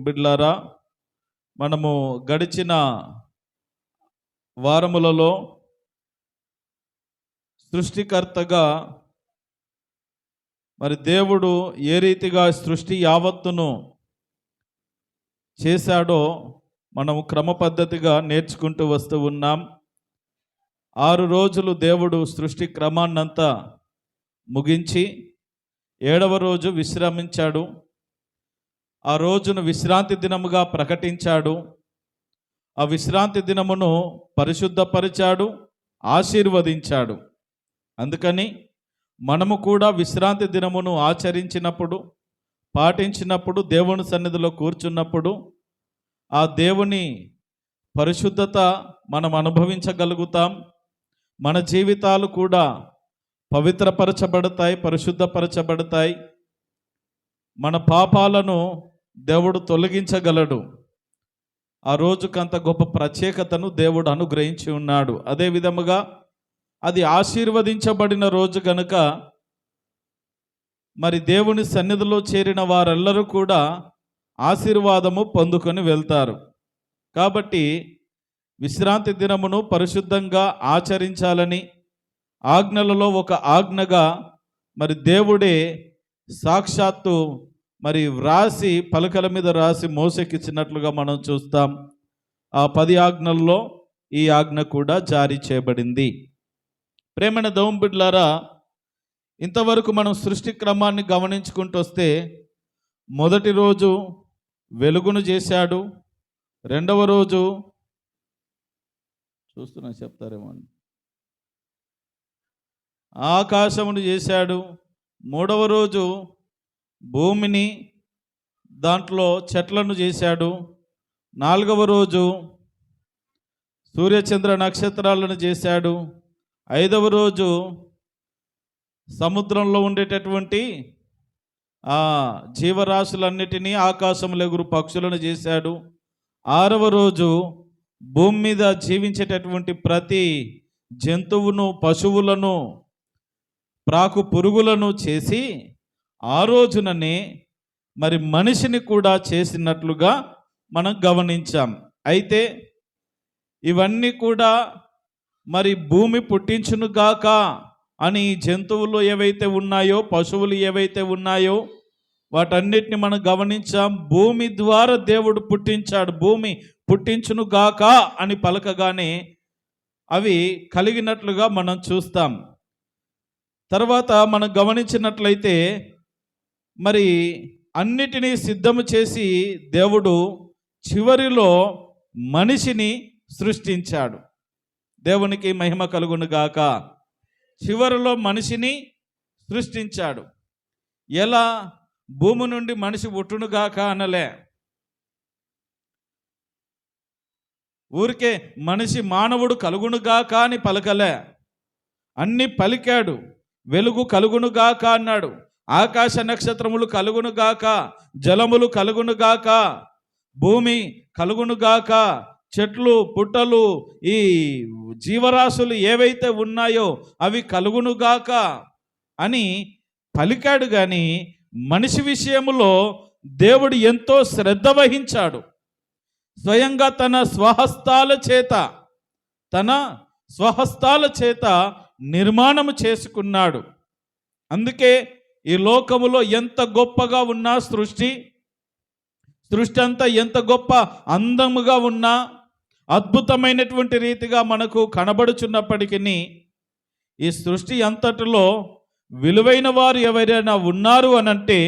బిడ్లారా, మనము గడిచిన వారములలో సృష్టికర్తగా మరి దేవుడు ఏ రీతిగా సృష్టి యావత్తును చేశాడో మనము క్రమ పద్ధతిగా నేర్చుకుంటూ వస్తూ ఉన్నాం. 6 రోజులు దేవుడు సృష్టి క్రమాన్నంతా ముగించి 7వ రోజు విశ్రమించాడు. ఆ రోజును విశ్రాంతి దినముగా ప్రకటించాడు. ఆ విశ్రాంతి దినమును పరిశుద్ధపరిచాడు, ఆశీర్వదించాడు. అందుకని మనము కూడా విశ్రాంతి దినమును ఆచరించినప్పుడు, పాటించినప్పుడు, దేవుని సన్నిధిలో కూర్చున్నప్పుడు ఆ దేవుని పరిశుద్ధత మనం అనుభవించగలుగుతాం. మన జీవితాలు కూడా పవిత్రపరచబడతాయి, పరిశుద్ధపరచబడతాయి. మన పాపాలను దేవుడు తొలగించగలడు. ఆ రోజుకంత గొప్ప ప్రత్యేకతను దేవుడు అనుగ్రహించి ఉన్నాడు. అదే విధముగా అది ఆశీర్వదించబడిన రోజు గనుక మరి దేవుని సన్నిధిలో చేరిన వారెల్లరూ కూడా ఆశీర్వాదము పొందుకొని వెళ్తారు. కాబట్టి విశ్రాంతి దినమును పరిశుద్ధంగా ఆచరించాలని ఆజ్ఞలలో ఒక ఆజ్ఞగా మరి దేవుడే సాక్షాత్తు మరి వ్రాసి పలకల మీద రాసి మోసెకిచ్చినట్లుగా మనం చూస్తాం. ఆ 10 ఆజ్ఞల్లో ఈ ఆజ్ఞ కూడా జారీ చేయబడింది. ప్రేమైన దేవుని బిడ్డలారా, ఇంతవరకు మనం సృష్టి క్రమాన్ని గమనించుకుంటూ వస్తే మొదటి రోజు వెలుగును చేశాడు, 2వ రోజు చూస్తున్నా చెప్తారేమో అని ఆకాశమును చేశాడు, 3వ రోజు భూమిని దాంట్లో చెట్లను చేశాడు, 4వ రోజు సూర్యచంద్ర నక్షత్రాలను చేశాడు, 5వ రోజు సముద్రంలో ఉండేటటువంటి ఆ జీవరాశులన్నిటినీ ఆకాశంలో ఎగురు పక్షులను చేశాడు, 6వ రోజు భూమి మీద జీవించేటటువంటి ప్రతి జంతువును, పశువులను, ప్రాకు పురుగులను చేసి ఆ రోజుననే మరి మనిషిని కూడా చేసినట్లుగా మనం గమనించాం. అయితే ఇవన్నీ కూడా మరి భూమి పుట్టించునుగాక అని జంతువులు ఏవైతే ఉన్నాయో, పశువులు ఏవైతే ఉన్నాయో వాటన్నిటిని మనం గమనించాం. భూమి ద్వారా దేవుడు పుట్టించాడు. భూమి పుట్టించునుగాక అని పలకగానే అవి కలిగినట్లుగా మనం చూస్తాం. తర్వాత మనం గమనించినట్లయితే మరి అన్నిటినీ సిద్ధము చేసి దేవుడు చివరిలో మనిషిని సృష్టించాడు. దేవునికి మహిమ కలుగును గాక. చివరిలో మనిషిని సృష్టించాడు. ఎలా? భూమి నుండి మనిషి పుట్టునుగాక అనలే. ఊరికే మనిషి మానవుడు కలుగునుగాక అని పలకలే. అన్ని పలికాడు. వెలుగు కలుగునుగాక అన్నాడు, ఆకాశ నక్షత్రములు కలుగునుగాక, జలములు కలుగునుగాక, భూమి కలుగునుగాక, చెట్లు పుట్టలు ఈ జీవరాశులు ఏవైతే ఉన్నాయో అవి కలుగునుగాక అని పలికాడు. కానీ మనిషి విషయంలో దేవుడు ఎంతో శ్రద్ధ వహించాడు. స్వయంగా తన స్వహస్తాల చేత నిర్మాణము చేసుకున్నాడు. అందుకే ఈ లోకములో ఎంత గొప్పగా ఉన్నా సృష్టి అంతా ఎంత గొప్ప అందముగా ఉన్నా, అద్భుతమైనటువంటి రీతిగా మనకు కనబడుచున్నప్పటికీ ఈ సృష్టి అంతటిలో విలువైన వారు ఎవరైనా ఉన్నారు అనంటే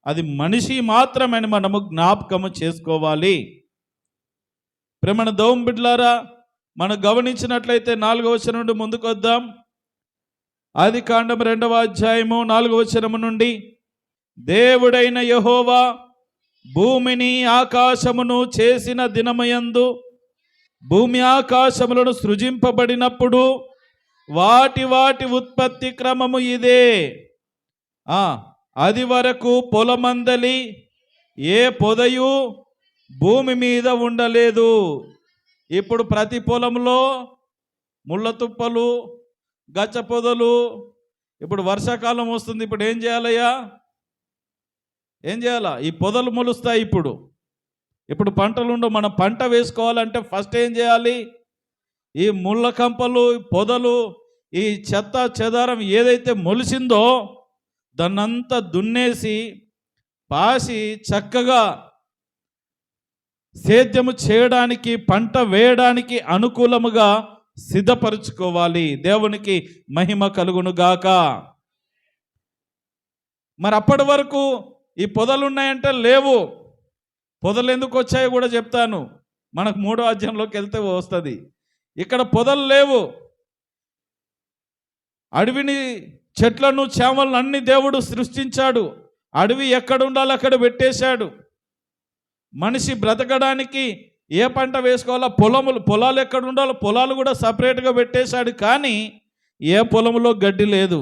అది మనిషి మాత్రమని మనము జ్ఞాపకము చేసుకోవాలి. ప్రేమన దేవుని బిడ్డలారా, మనం గమనించినట్లయితే 4వ వచనం నుండి ముందుకు వద్దాం. ఆదికాండం 2వ అధ్యాయము 4వ వచనము నుండి, దేవుడైన యెహోవా భూమిని ఆకాశమును చేసిన దినమయందు భూమి ఆకాశములను సృజింపబడినప్పుడు వాటి ఉత్పత్తి క్రమము ఇదే. అది వరకు పొలమందలి ఏ పొదయు భూమి మీద ఉండలేదు. ఇప్పుడు ప్రతి పొలంలో ముళ్ళ తుప్పలు, గచ్చ పొదలు. ఇప్పుడు వర్షాకాలం వస్తుంది. ఇప్పుడు ఏం చేయాలయ్యా? ఏం చేయాలా? ఈ పొదలు మొలుస్తాయి. ఇప్పుడు పంటలు ఉండవు. మనం పంట వేసుకోవాలంటే ఫస్ట్ ఏం చేయాలి? ఈ ముళ్ళ కంపలు, పొదలు, ఈ చెత్త చెదారం ఏదైతే మొలిసిందో దాన్నంతా దున్నేసి పాసి చక్కగా సేద్యము చేయడానికి, పంట వేయడానికి అనుకూలముగా సిద్ధపరుచుకోవాలి. దేవునికి మహిమ కలుగును గాక. మరి అప్పటి వరకు ఈ పొదలు ఉన్నాయంటే లేవు. పొదలు ఎందుకు వచ్చాయో కూడా చెప్తాను. మనకు 3వ అధ్యాయంలోకి వెళ్తే వస్తుంది. ఇక్కడ పొదలు లేవు. అడవిని, చెట్లను, చేమలను అన్ని దేవుడు సృష్టించాడు. అడవి ఎక్కడ ఉండాలో అక్కడ పెట్టేశాడు. మనిషి బ్రతకడానికి ఏ పంట వేసుకోవాలో, పొలాలు ఎక్కడ ఉండాలో పొలాలు కూడా సపరేట్గా పెట్టేశాడు. కానీ ఏ పొలంలో గడ్డి లేదు,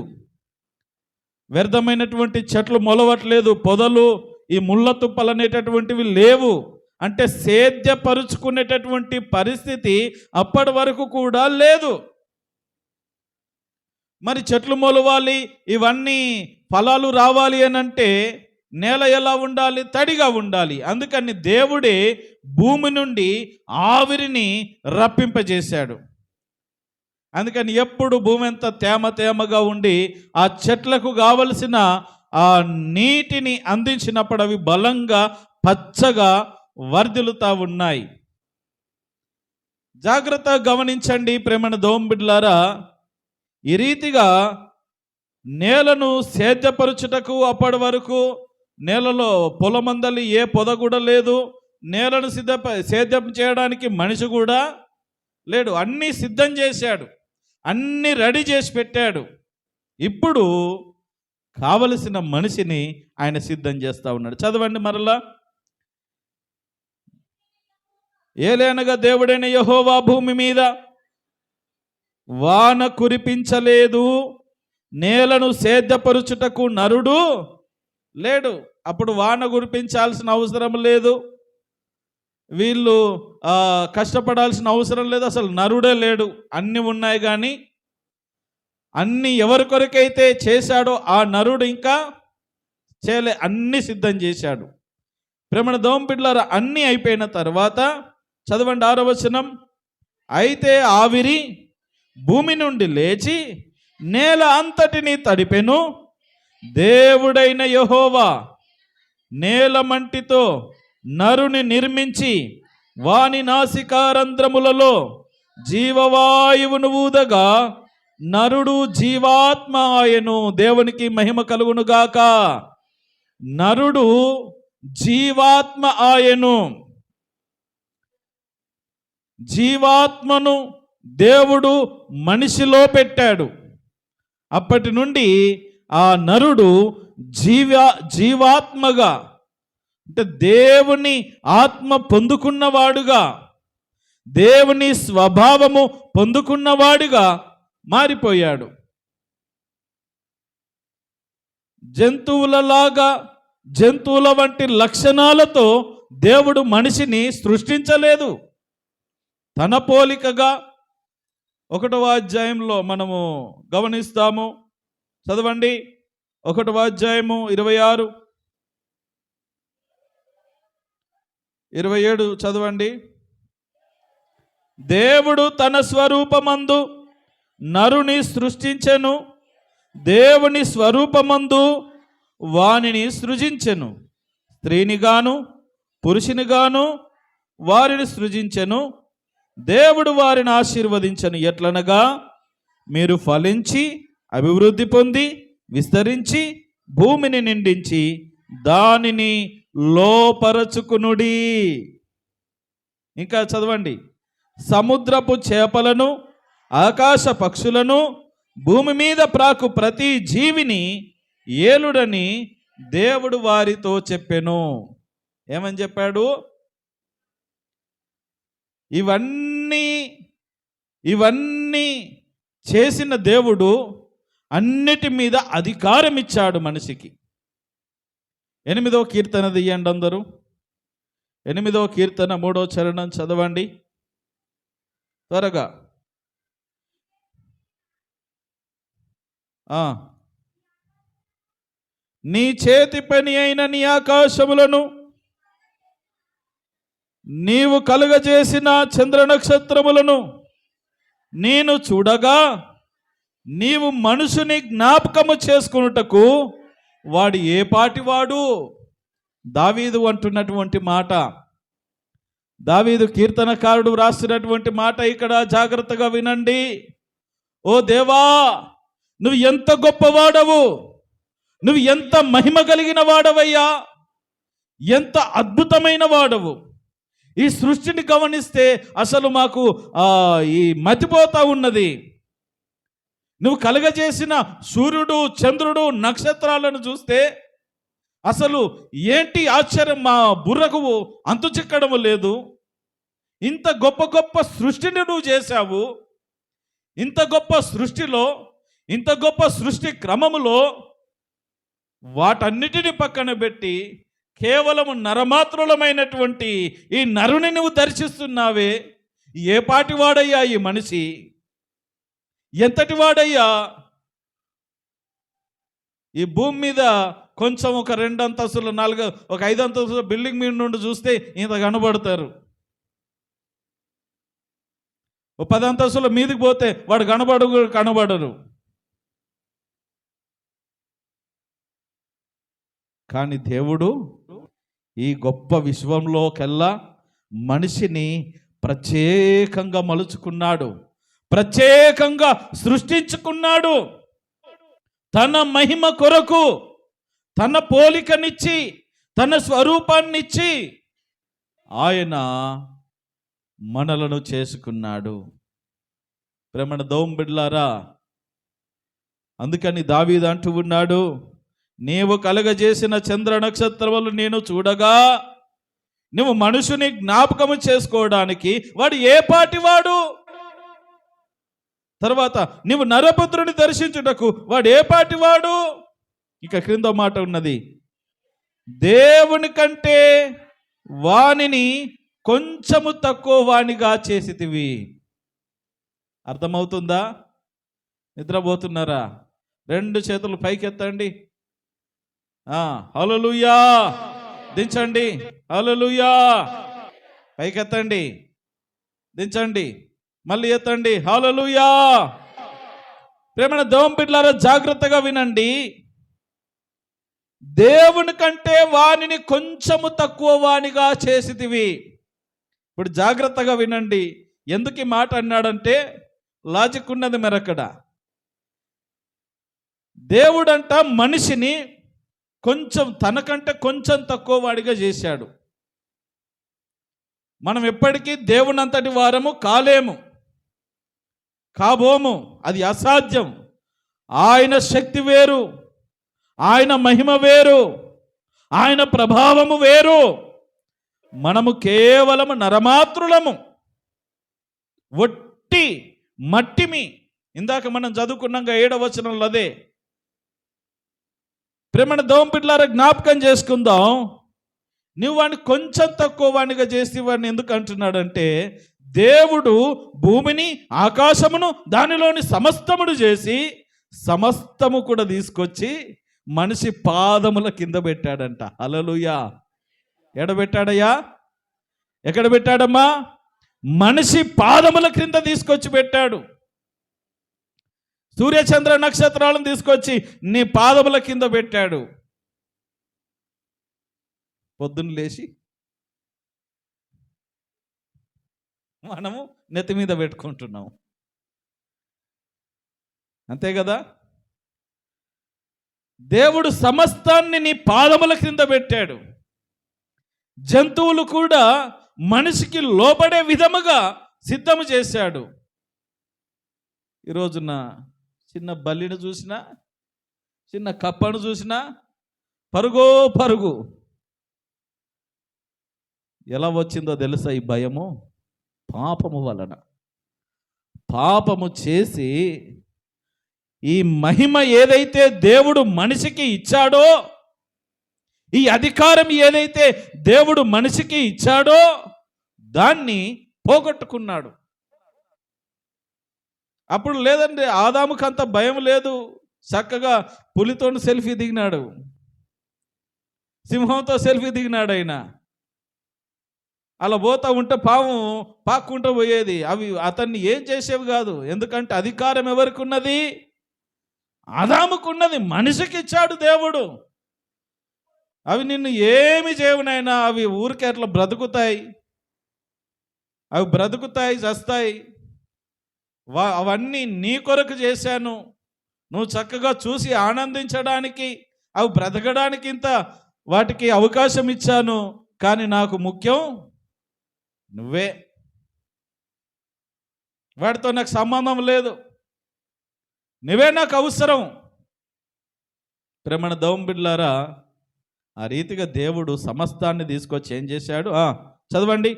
వ్యర్థమైనటువంటి చెట్లు మొలవట్లేదు, పొదలు, ఈ ముళ్ళ తుప్పలు అనేటటువంటివి లేవు. అంటే సేద్యపరుచుకునేటటువంటి పరిస్థితి అప్పటి వరకు కూడా లేదు. మరి చెట్లు మొలవాలి, ఇవన్నీ ఫలాలు రావాలి అని అంటే నేల ఎలా ఉండాలి? తడిగా ఉండాలి. అందుకని దేవుడే భూమి నుండి ఆవిరిని రప్పింపజేశాడు. అందుకని ఎప్పుడు భూమి ఎంత తేమగా ఉండి ఆ చెట్లకు కావలసిన ఆ నీటిని అందించినప్పుడు అవి బలంగా పచ్చగా వర్ధిల్లుతా ఉన్నాయి. జాగ్రత్తగా గమనించండి ప్రేమన దోంబిడ్లారా. ఈ రీతిగా నేలను సేద్యపరచుటకు అప్పటి వరకు నేలలో పొలమందలి ఏ పొద కూడా లేదు. నేలను సేద్యం చేయడానికి మనిషి కూడా లేడు. అన్నీ సిద్ధం చేశాడు, అన్నీ రెడీ చేసి పెట్టాడు. ఇప్పుడు కావలసిన మనిషిని ఆయన సిద్ధం చేస్తూ ఉన్నాడు. చదవండి మరలా. ఏలైనగా దేవుడైన యెహోవా భూమి మీద వాన కురిపించలేదు, నేలను సేద్యపరుచుటకు నరుడు లేడు. అప్పుడు వాన కురిపించాల్సిన అవసరం లేదు, వీళ్ళు కష్టపడాల్సిన అవసరం లేదు, అసలు నరుడే లేడు. అన్నీ ఉన్నాయి కానీ అన్నీ ఎవరి కొరకైతే చేశాడో ఆ నరుడు ఇంకా చేయలే, అన్నీ సిద్ధం చేశాడు. ప్రేమణ దోంపిడ్లారా, అన్నీ అయిపోయిన తర్వాత చదవండి 6వ వచనం. అయితే ఆవిరి భూమి నుండి లేచి నేల అంతటిని తడిపెను. దేవుడైన యెహోవా నేల మంటితో నరుని నిర్మించి వాని నాసికారంధ్రములలో జీవవాయువును ఊదగా నరుడు జీవాత్మ ఆయను. దేవునికి మహిమ కలుగునుగాక. నరుడు జీవాత్మ ఆయను. జీవాత్మను దేవుడు మనిషిలో పెట్టాడు. అప్పటి నుండి ఆ నరుడు జీవాత్మగా, అంటే దేవుని ఆత్మ పొందుకున్నవాడుగా, దేవుని స్వభావము పొందుకున్నవాడుగా మారిపోయాడు. జంతువుల వంటి లక్షణాలతో దేవుడు మనిషిని సృష్టించలేదు. తన పోలికగా 1వ అధ్యాయంలో మనము గమనిస్తాము. చదవండి 1వ అధ్యాయము 26, 27 చదవండి. దేవుడు తన స్వరూపమందు నరుని సృష్టించెను, దేవుని స్వరూపమందు వానిని సృజించెను, స్త్రీనిగాను పురుషునిగాను వారిని సృజించెను. దేవుడు వారిని ఆశీర్వదించెను ఎట్లనగా, మీరు ఫలించి అభివృద్ధి పొంది విస్తరించి భూమిని నిండించి దానిని లోపరచుకునుడి. ఇంకా చదవండి. సముద్రపు చేపలను ఆకాశ పక్షులను భూమి మీద ప్రాకు ప్రతి జీవిని ఏలుడని దేవుడు వారితో చెప్పెను. ఏమని చెప్పాడు? ఇవన్నీ చేసిన దేవుడు అన్నిటి మీద అధికారం ఇచ్చాడు మనిషికి. 8వ కీర్తన తీయండి అందరూ. 8వ కీర్తన 3వ చరణం చదవండి త్వరగా. నీ చేతి పని అయిన నీ ఆకాశములను, నీవు కలుగజేసిన చంద్ర నక్షత్రములను నేను చూడగా, నీవు మనుషుని జ్ఞాపకము చేసుకున్నటకు వాడు ఏ పాటివాడు? దావీదు అంటున్నటువంటి మాట, దావీదు కీర్తనకారుడు వ్రాస్తున్నటువంటి మాట ఇక్కడ జాగ్రత్తగా వినండి. ఓ దేవా, నువ్వు ఎంత గొప్పవాడవు, నువ్వు ఎంత మహిమ కలిగిన వాడవయ్యా, ఎంత అద్భుతమైన వాడవు. ఈ సృష్టిని గమనిస్తే అసలు మాకు ఈ మతిపోతా ఉన్నది. నువ్వు కలగజేసిన సూర్యుడు, చంద్రుడు, నక్షత్రాలను చూస్తే అసలు ఏంటి ఆశ్చర్యం, మా బుర్రకు అంతు చిక్కడము లేదు. ఇంత గొప్ప గొప్ప సృష్టిని నువ్వు చేశావు. ఇంత గొప్ప సృష్టిలో, ఇంత గొప్ప సృష్టి క్రమములో వాటన్నిటిని పక్కన పెట్టి కేవలము నరమాత్రులమైనటువంటి ఈ నరుని నువ్వు దర్శిస్తున్నావే. ఏ పాటి వాడయ్యా ఈ మనిషి? ఎంతటి వాడయ్యా? ఈ భూమి మీద కొంచెం ఒక 2 అంతస్తులు, 4, ఒక 5 అంతస్తుల బిల్డింగ్ మీద నుండి చూస్తే ఇంత కనబడతారు. ఓ 10 అంతస్తుల మీదకి పోతే వాడు కనబడరు. కానీ దేవుడు ఈ గొప్ప విశ్వంలోకెల్లా మనిషిని ప్రత్యేకంగా మలుచుకున్నాడు, ప్రత్యేకంగా సృష్టించుకున్నాడు. తన మహిమ కొరకు తన పోలికనిచ్చి, తన స్వరూపాన్నిచ్చి ఆయన మనలను చేసుకున్నాడు. ప్రేమన దోం బిడ్లారా, అందుకని దావీదు అంటూ ఉన్నాడు, నీవు కలగజేసిన చంద్ర నక్షత్రములు నేను చూడగా, నువ్వు మనుషుని జ్ఞాపకము చేసుకోవడానికి వాడు ఏ పాటివాడు? తర్వాత నువ్వు నరపుత్రుని దర్శించుటకు వాడు ఏ పాటివాడు? ఇక క్రింద మాట ఉన్నది, దేవుని కంటే వానిని కొంచెము తక్కువ వానిగా చేసితివి. అర్థమవుతుందా? నిద్రపోతున్నారా? 2 చేతులు పైకెత్తండి. హల్లెలూయా. దించండి. హల్లెలూయా. పైకెత్తండి, దించండి, మళ్ళీ ఎత్తండి. హల్లెలూయా. ప్రేమన దేవుని బిడ్డలారా, జాగ్రత్తగా వినండి. దేవుని కంటే వానిని కొంచెము తక్కువ వానిగా చేసితివి. ఇప్పుడు జాగ్రత్తగా వినండి. ఎందుకు ఈ మాట అన్నాడంటే లాజిక్ ఉన్నది మరక్కడ. దేవుడంట మనిషిని కొంచెం, తనకంటే కొంచెం తక్కువ వాడిగా చేశాడు. మనం ఎప్పటికీ దేవునంతటి వారము కాలేము, కాబోము. అది అసాధ్యం. ఆయన శక్తి వేరు, ఆయన మహిమ వేరు, ఆయన ప్రభావము వేరు. మనము కేవలము నరమాత్రులము, ఒట్టి మట్టిమి. ఇందాక మనం చదువుకున్నాక 7వ వచనంలో అదే. ప్రేమన దేవుని బిడ్డలారా, జ్ఞాపకం చేసుకుందాం. నువ్వు వాడిని కొంచెం తక్కువ వాడిగా చేసి వాడిని ఎందుకు అంటున్నాడంటే, దేవుడు భూమిని, ఆకాశమును, దానిలోని సమస్తమును చేసి సమస్తము కూడా తీసుకొచ్చి మనిషి పాదముల కింద పెట్టాడంట. హల్లెలూయా. ఎడబెట్టాడయ్యా? ఎక్కడ పెట్టాడమ్మా? మనిషి పాదముల క్రింద తీసుకొచ్చి పెట్టాడు. సూర్యచంద్ర నక్షత్రాలను తీసుకొచ్చి నీ పాదముల కింద పెట్టాడు. పొద్దున్న లేచి మనము నెత్తి మీద పెట్టుకుంటున్నాం, అంతే కదా? దేవుడు సమస్తాన్ని నీ పాదముల క్రింద పెట్టాడు. జంతువులు కూడా మనిషికి లోబడే విధముగా సిద్ధము చేశాడు. ఈరోజున చిన్న బల్లిని చూసినా, చిన్న కప్పను చూసినా పరుగు. ఎలా వచ్చిందో తెలుసా ఈ భయము? పాపము వలన. పాపము చేసి ఈ మహిమ ఏదైతే దేవుడు మనిషికి ఇచ్చాడో, ఈ అధికారం ఏదైతే దేవుడు మనిషికి ఇచ్చాడో దాన్ని పోగొట్టుకున్నాడు. అప్పుడు లేదండి, ఆదాముకు అంత భయం లేదు, చక్కగా పులితోని సెల్ఫీ దిగినాడు. సింహంతో సెల్ఫీ దిగినాడు ఆయన. అలా పోతా ఉంటే పాము పాక్కుంటూ పోయేది. అవి అతన్ని ఏం చేసేవి కాదు. ఎందుకంటే అధికారం ఎవరికి ఉన్నది? ఆదాముకున్నది. మనిషికి ఇచ్చాడు దేవుడు. అవి నిన్ను ఏమి చేయవునైనా అవి ఊరికే అట్లా బ్రతుకుతాయి. అవి బ్రతుకుతాయి, చస్తాయి. అవన్నీ నీ కొరకు చేశాను. నువ్వు చక్కగా చూసి ఆనందించడానికి, అవి బ్రతకడానికి ఇంత వాటికి అవకాశం ఇచ్చాను. కానీ నాకు ముఖ్యం నువ్వే. వాటితో నాకు సంబంధం లేదు. నువ్వే నాకు అవసరం. ప్రేమణ దౌం బిడ్డలారా, ఆ రీతిగా దేవుడు సమస్తాన్ని తీసుకొచ్చి ఏం చేశాడు? చదవండి.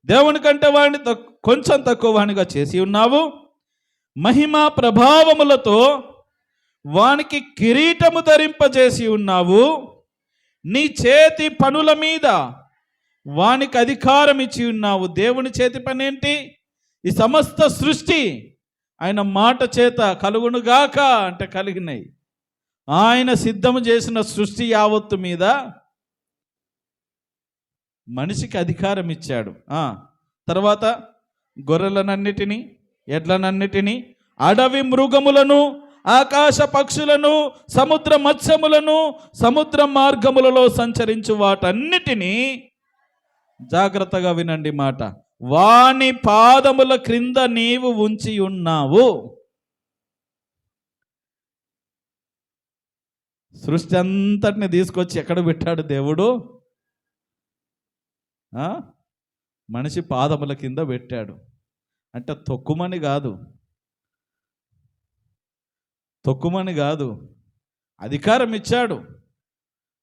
దేవుని కంటే వాడిని కొంచెం తక్కువ వాడిగా చేసి ఉన్నావు. మహిమా ప్రభావములతో వానికి కిరీటము ధరింపజేసి ఉన్నావు. నీ చేతి పనుల మీద వానికి అధికారం ఇచ్చి ఉన్నావు. దేవుని చేతి పని ఏంటి? ఈ సమస్త సృష్టి ఆయన మాట చేత కలుగునుగాక అంటే కలిగినాయి. ఆయన సిద్ధము చేసిన సృష్టి యావత్తు మీద మనిషికి అధికారం ఇచ్చాడు. తర్వాత గొర్రెలనన్నిటినీ, ఎడ్లనన్నిటినీ, అడవి మృగములను, ఆకాశ పక్షులను, సముద్ర మత్స్యములను, సముద్ర మార్గములలో సంచరించు వాటన్నిటినీ, జాగ్రత్తగా వినండి మాట, వాని పాదముల క్రింద నీవు ఉంచి ఉన్నావు. సృష్టి అంతటిని తీసుకొచ్చి ఎక్కడ పెట్టాడు దేవుడు? మనిషి పాదముల కింద పెట్టాడు. అంటే తొక్కుమని కాదు, అధికారం ఇచ్చాడు.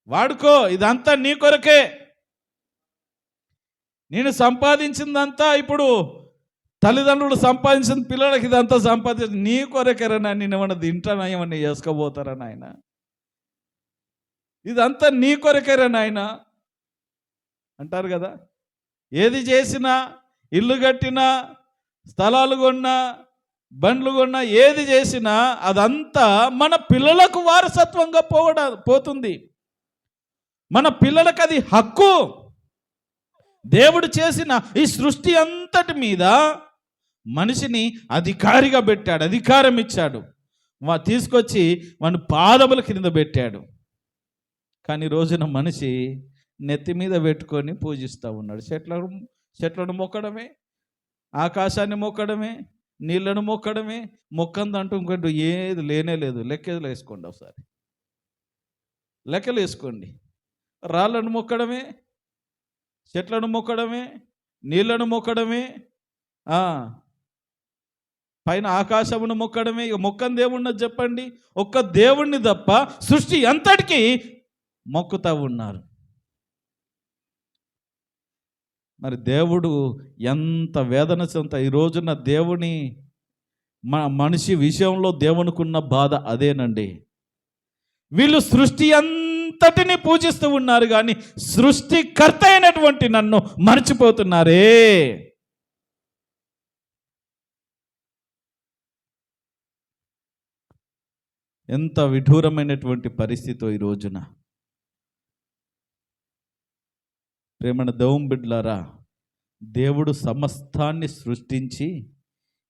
వాడుకో, ఇదంతా నీ కొరకే. నేను సంపాదించిందంతా, ఇప్పుడు తల్లిదండ్రులు సంపాదించిన పిల్లలకి ఇదంతా సంపాదించి నీ కొరకేరనా? నేను ఏమన్నా తింటానా, ఏమన్నా వేసుకోబోతారా నాయన? ఇదంతా నీ కొరకేరా నాయన అంటారు కదా. ఏది చేసినా, ఇల్లు కట్టినా, స్థలాలు కొన్నా, బండ్లు కొన్నా, ఏది చేసినా అదంతా మన పిల్లలకు వారసత్వంగా పోతుంది. మన పిల్లలకు అది హక్కు. దేవుడు చేసిన ఈ సృష్టి అంతటి మీద మనిషిని అధికారిగా పెట్టాడు, అధికారం ఇచ్చాడు. తీసుకొచ్చి మన పాదముల కింద పెట్టాడు. కానీ రోజున మనిషి నెత్తి మీద పెట్టుకొని పూజిస్తూ ఉన్నాడు. చెట్లను మొక్కడమే, ఆకాశాన్ని మొక్కడమే, నీళ్లను మొక్కడమే. మొక్కందంటూ ఇంకోటి ఏది లేనే లేదు. లెక్కలు వేసుకోండి, ఒకసారి లెక్కలు వేసుకోండి. రాళ్ళను మొక్కడమే, చెట్లను మొక్కడమే, నీళ్లను మొక్కడమే, పైన ఆకాశమును మొక్కడమే. ఇక మొక్కని దేవుణ్ణి చెప్పండి. ఒక్క దేవుణ్ణి తప్ప సృష్టి అంతటికీ మొక్కుతూ ఉన్నారు. మరి దేవుడు ఎంత వేదన చెంత. ఈ రోజున దేవుని మనిషి విషయంలో దేవునికున్న బాధ అదేనండి. వీళ్ళు సృష్టి అంతటిని పూజిస్తూ ఉన్నారు, కానీ సృష్టికర్త అయినటువంటి నన్ను మర్చిపోతున్నారే. ఎంత విడ్డూరమైనటువంటి పరిస్థితి ఈ రోజున. ప్రేమణ దౌం బిడ్డలారా, దేవుడు సమస్తాన్ని సృష్టించి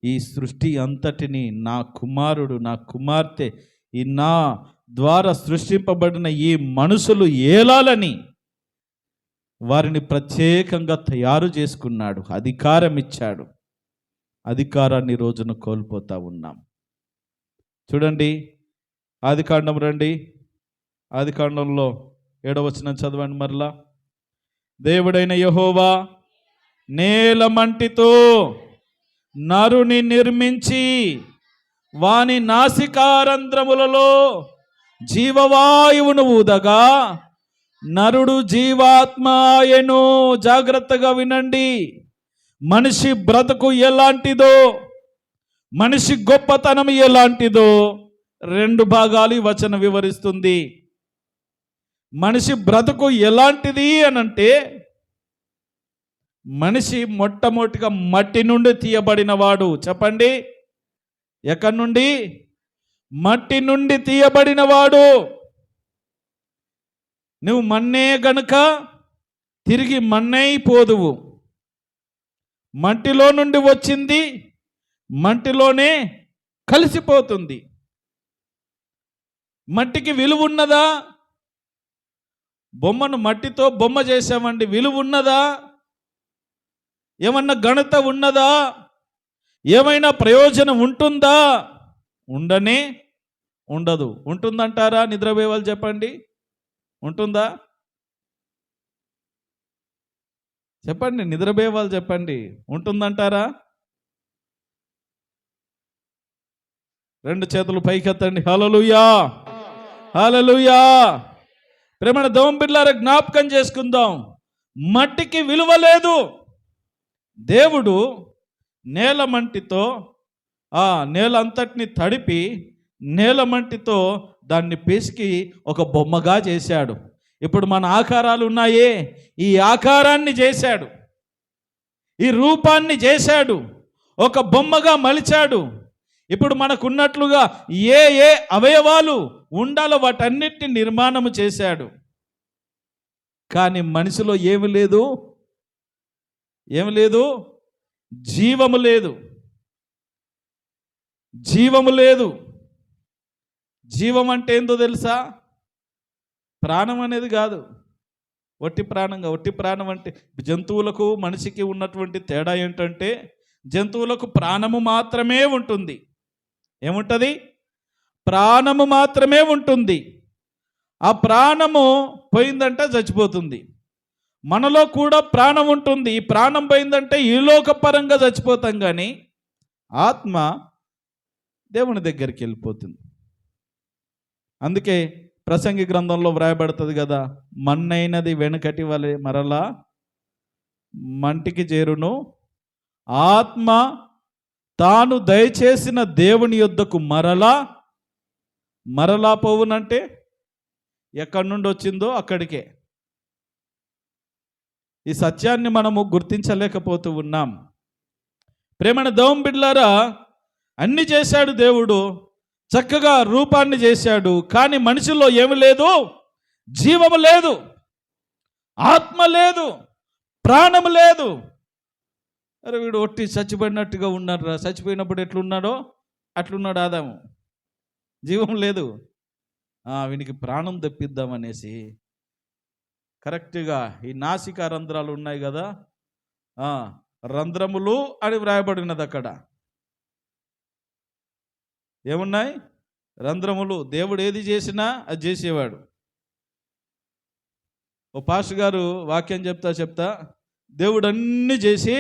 ఈ సృష్టి అంతటిని నా కుమారుడు, నా కుమార్తె, ఈ నా ద్వారా సృష్టింపబడిన ఈ మనుషులు ఏలాలని వారిని ప్రత్యేకంగా తయారు చేసుకున్నాడు, అధికారం ఇచ్చాడు. అధికారాన్ని రోజున కోల్పోతా ఉన్నాం. చూడండి, ఆదికాండం రండి. ఆదికాండంలో 7వ వచనం చదవండి మరలా. దేవుడైన యెహోవా నేల మంటితో నరుని నిర్మించి వాని నాసికారంధ్రములలో జీవవాయువును ఊదగా నరుడు జీవాత్మాయను. జాగ్రత్తగా వినండి. మనిషి బ్రతుకు ఎలాంటిదో, మనిషి గొప్పతనం ఎలాంటిదో 2 భాగాలు ఈ వచనం వివరిస్తుంది. మనిషి బ్రతుకు ఎలాంటిది అనంటే, మనిషి మొట్టమొదటిగా మట్టి నుండి తీయబడినవాడు. చెప్పండి, ఎక్కడి నుండి? మట్టి నుండి తీయబడినవాడు. నువ్వు మన్నే గనుక తిరిగి మన్నైపోదువు. మంటిలో నుండి వచ్చింది మంటిలోనే కలిసిపోతుంది. మట్టికి విలువ ఉన్నదా? బొమ్మను మట్టితో బొమ్మ చేసామండి, విలువ ఉన్నదా? ఏమన్నా ఘనత ఉన్నదా? ఏమైనా ప్రయోజనం ఉంటుందా? ఉండనే ఉండదు. ఉంటుందంటారా నిద్రపోయే వాళ్ళు? చెప్పండి, ఉంటుందా? చెప్పండి, నిద్రపోయే వాళ్ళు చెప్పండి, ఉంటుందంటారా? రెండు చేతులు పైకెత్తండి. హల్లెలూయా, హల్లెలూయా. ప్రేమన దేవుని బిడ్డలారా, జ్ఞాపకం చేసుకుందాం. మట్టికి విలువ లేదు. దేవుడు నేల మంటితో ఆ నేల అంతటిని తడిపి నేల మంటితో దాన్ని పిసికి ఒక బొమ్మగా చేశాడు. ఇప్పుడు మన ఆకారాలు ఉన్నాయే, ఈ ఆకారాన్ని చేశాడు, ఈ రూపాన్ని చేశాడు, ఒక బొమ్మగా మలిచాడు. ఇప్పుడు మనకున్నట్లుగా ఏ ఏ అవయవాలు ఉండాలో వాటన్నిటిని నిర్మాణము చేశాడు. కానీ మనిషిలో ఏమి లేదు? ఏమి లేదు? జీవము లేదు. జీవము లేదు. జీవం అంటే ఏందో తెలుసా? ప్రాణం అనేది కాదు, ఒట్టి ప్రాణంగా. ఒట్టి ప్రాణం అంటే జంతువులకు మనిషికి ఉన్నటువంటి తేడా ఏంటంటే, జంతువులకు ప్రాణము మాత్రమే ఉంటుంది. ఏముంటుంది? ప్రాణము మాత్రమే ఉంటుంది. ఆ ప్రాణము పోయిందంటే చచ్చిపోతుంది. మనలో కూడా ప్రాణం ఉంటుంది. ఈ ప్రాణం పోయిందంటే ఈ లోకపరంగా చచ్చిపోతాం, కానీ ఆత్మ దేవుని దగ్గరికి వెళ్ళిపోతుంది. అందుకే ప్రసంగి గ్రంథంలో వ్రాయబడుతుంది కదా, మన్నైనది వెనుకటి వలె మరలా మంటికి చేరును, ఆత్మ తాను దయచేసిన దేవుని యొద్దకు మరలా పోవునంటే ఎక్కడి నుండి వచ్చిందో అక్కడికే. ఈ సత్యాన్ని మనము గుర్తించలేకపోతూ ఉన్నాం. ప్రేమన దేవుని బిడ్డలారా, అన్ని చేశాడు దేవుడు, చక్కగా రూపాన్ని చేశాడు, కానీ మనిషిలో ఏమి లేదు? జీవము లేదు, ఆత్మ లేదు, ప్రాణము లేదు. అరే వీడు ఒట్టి చచ్చిపోయినట్టుగా ఉన్నాడు. చచ్చిపోయినప్పుడు ఎట్లున్నాడో అట్లున్నాడు ఆదాము. జీవం లేదు. వీనికి ప్రాణం తెప్పిద్దామనేసి కరెక్ట్గా ఈ నాసికా రంధ్రాలు ఉన్నాయి కదా, రంధ్రములు అని వ్రాయబడినది. అక్కడ ఏమున్నాయి? రంధ్రములు. దేవుడు ఏది చేసినా అది చేసేవాడు. ఓ పాస్టర్ గారు వాక్యం చెప్తా దేవుడు అన్నీ చేసి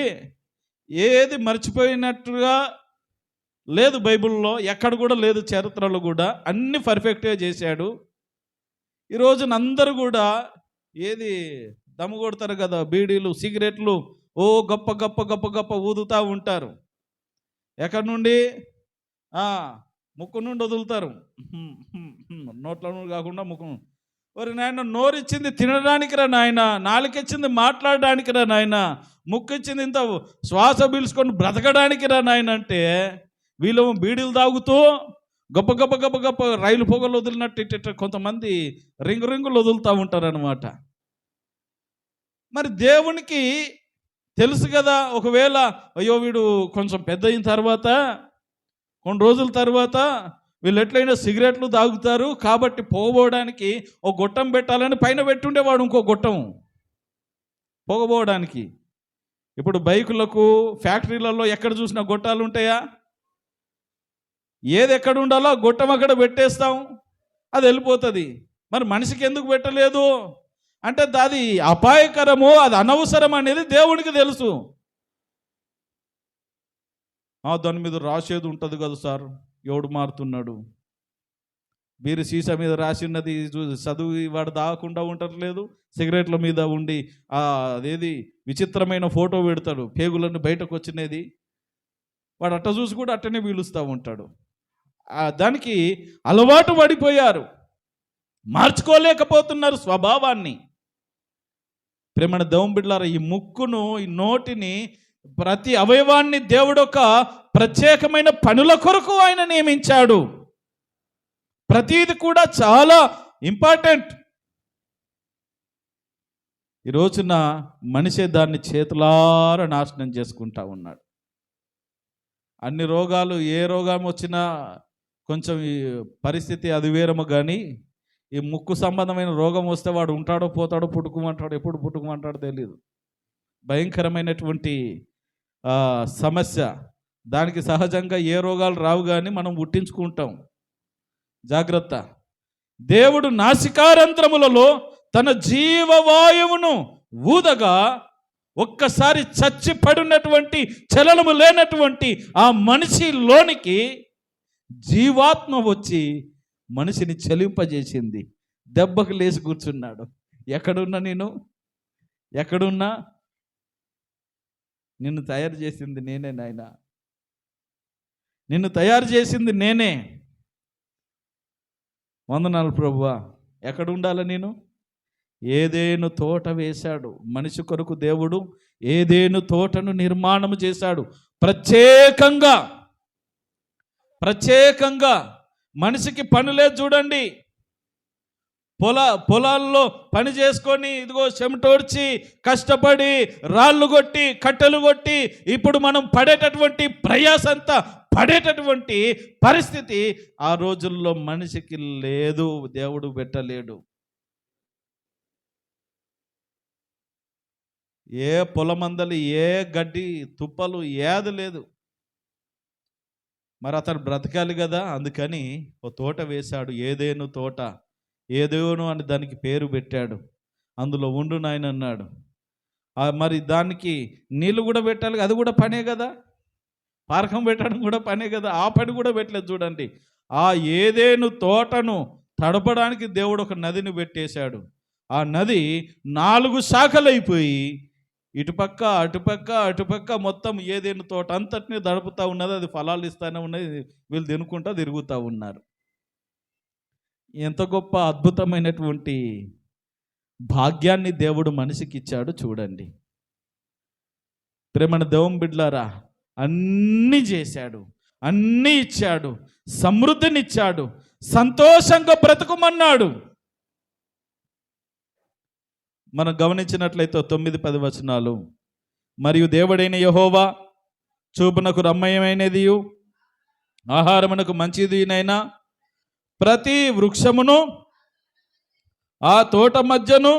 ఏది మర్చిపోయినట్టుగా లేదు. బైబిల్లో ఎక్కడ కూడా లేదు, చరిత్రలో కూడా అన్ని పర్ఫెక్ట్గా చేశాడు. ఈరోజున అందరూ కూడా ఏది దమ్ము కొడతారు కదా, బీడీలు సిగరెట్లు గొప్ప గొప్ప గొప్ప గొప్ప ఊదుతూ ఉంటారు. ఎక్కడి నుండి? ముక్కు నుండి వదులుతారు. నోట్ల నుండి కాకుండా ముక్కు. మరి నాయన, నోరిచ్చింది తినడానికి రా నాయన, నాలుకిచ్చింది మాట్లాడడానికి రా నాయన, ముక్కు ఇచ్చింది ఇంత శ్వాస పీల్చుకొని బ్రతకడానికి రా నాయన అంటే, వీళ్ళు బీడీలు తాగుతూ గొప్ప గొప్ప గొప్ప గొప్ప రైలు పొగలు వదిలినట్టు ఇట్ట కొంతమంది రింగులు వదులుతూ ఉంటారనమాట. మరి దేవునికి తెలుసు కదా, ఒకవేళ అయ్యో వీడు కొంచెం పెద్ద అయిన తర్వాత, కొన్ని రోజుల తర్వాత వీళ్ళు ఎట్లయినా సిగరెట్లు తాగుతారు కాబట్టి పోగబోవడానికి ఒక గొట్టం పెట్టాలని పైన పెట్టుండేవాడు, ఇంకో గొట్టం పోగబోవడానికి. ఇప్పుడు బైకులకు ఫ్యాక్టరీలలో ఎక్కడ చూసినా గొట్టాలు ఉంటాయా? ఏది ఎక్కడ ఉండాలో గొట్టం అక్కడ పెట్టేస్తాం, అది వెళ్ళిపోతుంది. మరి మనిషికి ఎందుకు పెట్టలేదు అంటే అది అపాయకరము, అది అనవసరం అనేది దేవునికి తెలుసు. దాని మీద రాసేది ఉంటుంది కదా సార్, ఎవడు మారుతున్నాడు? బీరు సీసా మీద రాసినది చదువు వాడు దాకుండా ఉండట్లేదు, సిగరెట్ల మీద ఉండి అదేది విచిత్రమైన ఫోటో పెడతాడు, పేగులన్నీ బయటకు వచ్చినది. వాడు అట్ట చూసి కూడా అట్టనే పీలుస్తూ ఉంటాడు. దానికి అలవాటు పడిపోయారు, మార్చుకోలేకపోతున్నారు స్వభావాన్ని. ప్రేమణ దేవుని బిడ్డలారా, ఈ ముక్కును, ఈ నోటిని, ప్రతి అవయవాన్ని దేవుడు ఒక ప్రత్యేకమైన పనుల కొరకు ఆయన నియమించాడు. ప్రతిది కూడా చాలా ఇంపార్టెంట్. ఈ రోజున మనిషే దాన్ని చేతులారా నాశనం చేసుకుంటా ఉన్నాడు. అన్ని రోగాలు, ఏ రోగం వచ్చినా కొంచెం ఈ పరిస్థితి అది వేరము, కానీ ఈ ముక్కు సంబంధమైన రోగం వస్తే వాడు ఉంటాడో పోతాడో, పుట్టుకుమంటాడు, ఎప్పుడు పుట్టుకుమంటాడో తెలియదు. భయంకరమైనటువంటి సమస్య. దానికి సహజంగా ఏ రోగాలు రావు, కానీ మనం పుట్టించుకుంటాం. జాగ్రత్త. దేవుడు నాసికారంధ్రములలో తన జీవవాయువును ఊదగా ఒక్కసారి చచ్చి పడినటువంటి, చలనము లేనటువంటి ఆ మనిషిలోనికి జీవాత్మ వచ్చి మనిషిని చలింపజేసింది. దెబ్బకు లేచి కూర్చున్నాడు. ఎక్కడున్నా నిన్ను తయారు చేసింది నేనే నాయనా, నిన్ను తయారు చేసింది నేనే. వందనాలు ప్రభువా. ఎక్కడ ఉండాలి నేను? ఏదేను తోట వేశాడు మనిషి కొరకు. దేవుడు ఏదేను తోటను నిర్మాణం చేశాడు. ప్రత్యేకంగా మనిషికి పని లేదు. చూడండి, పొలాల్లో పని చేసుకొని ఇదిగో చెమటోడ్చి కష్టపడి రాళ్ళు కొట్టి కట్టెలు కొట్టి ఇప్పుడు మనం పడేటటువంటి ప్రయాసంతా, పడేటటువంటి పరిస్థితి ఆ రోజుల్లో మనిషికి లేదు. దేవుడు పెట్టలేడు. ఏ పొలమందలి, ఏ గడ్డి తుప్పలు ఏది లేదు. మరి అతను బ్రతకాలి కదా. అందుకని ఓ తోట వేశాడు, ఏదేను తోట. ఏదేను అని దానికి పేరు పెట్టాడు. అందులో ఉండు నాయన అన్నాడు. మరి దానికి నీళ్ళు కూడా పెట్టాలి, అది కూడా పనే కదా. పారకం పెట్టడం కూడా పనే కదా. ఆ పని కూడా పెట్టలేదు. చూడండి, ఆ ఏదేను తోటను తడపడానికి దేవుడు ఒక నదిని పెట్టేశాడు. ఆ నది 4 శాఖలైపోయి ఇటుపక్క అటుపక్క మొత్తం ఏదేను తోట అంతటినీ దడుపుతూ ఉన్నది. అది ఫలాలు ఇస్తూనే ఉన్నది. వీళ్ళు తినుకుంటా తిరుగుతూ ఉన్నారు. ఎంత గొప్ప అద్భుతమైనటువంటి భాగ్యాన్ని దేవుడు మనిషికి ఇచ్చాడు చూడండి. ప్రేమన దేవుని బిడ్డలారా, అన్నీ చేశాడు, అన్నీ ఇచ్చాడు, సమృద్ధినిచ్చాడు, సంతోషంగా బ్రతుకుమన్నాడు. మనం గమనించినట్లయితే 9-10 వచనాలు. మరియు దేవుడైన యెహోవా చూపునకు రమ్యమైనది, ఆహారమునకు మంచిదినైనా ప్రతి వృక్షమును, ఆ తోట మధ్యను